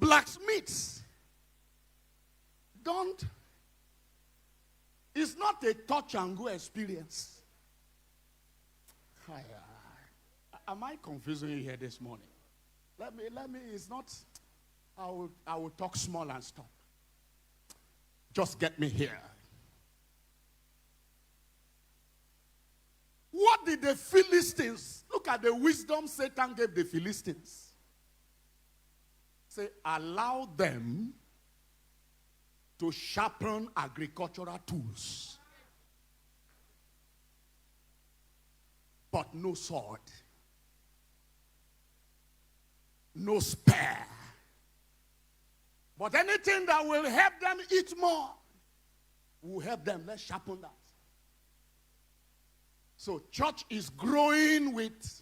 blacksmiths it's not a touch and go experience. Am I confusing you here this morning? Let me, it's not, I will talk small and stop. Just get me here. What did the Philistines, look at the wisdom Satan gave the Philistines. Say, allow them to sharpen agricultural tools, but no sword, no spear. But anything that will help them eat more will help them. Let's sharpen that. So church is growing with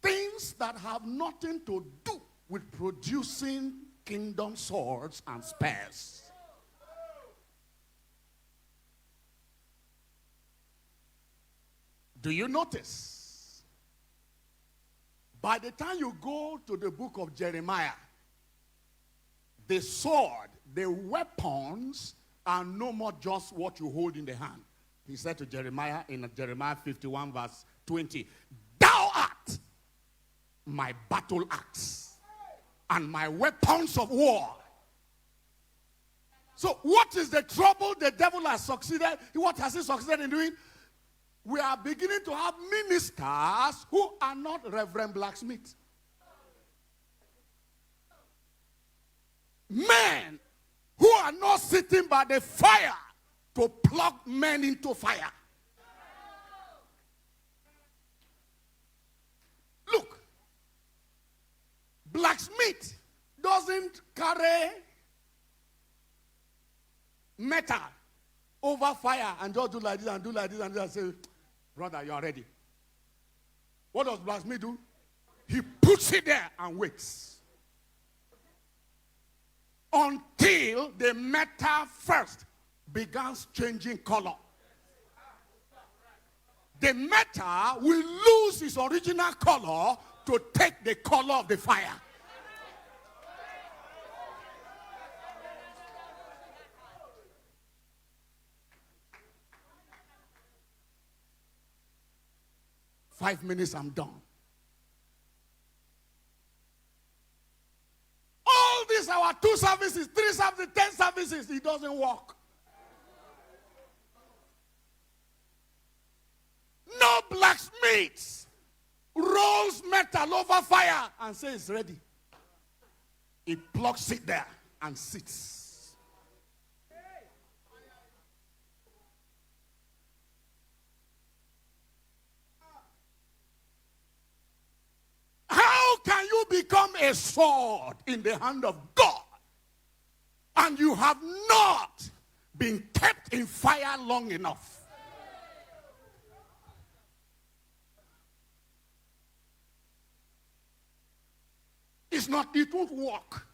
things that have nothing to do with producing kingdom swords and spears. Do you notice? By the time you go to the book of Jeremiah, the sword, the weapons are no more just what you hold in the hand. He said to Jeremiah in Jeremiah 51 verse 20, thou art my battle axe and my weapons of war. So what is the trouble the devil has succeeded? What has he succeeded in doing? We are beginning to have ministers who are not Reverend Blacksmith. Men who are not sitting by the fire to plug men into fire. Look, blacksmith doesn't carry metal over fire and just do like this and do like this and just say, brother, you are ready. What does blacksmith do? He puts it there and waits until the metal first begins changing color. The metal will lose its original color to take the color of the fire. Five minutes, I'm done. All these, our 2 services, 3 services, 10 services, it doesn't work. No blacksmith rolls metal over fire and says it's ready. He plucks it there and sits. How can you become a sword in the hand of God and you have not been kept in fire long enough? It's not, it won't work.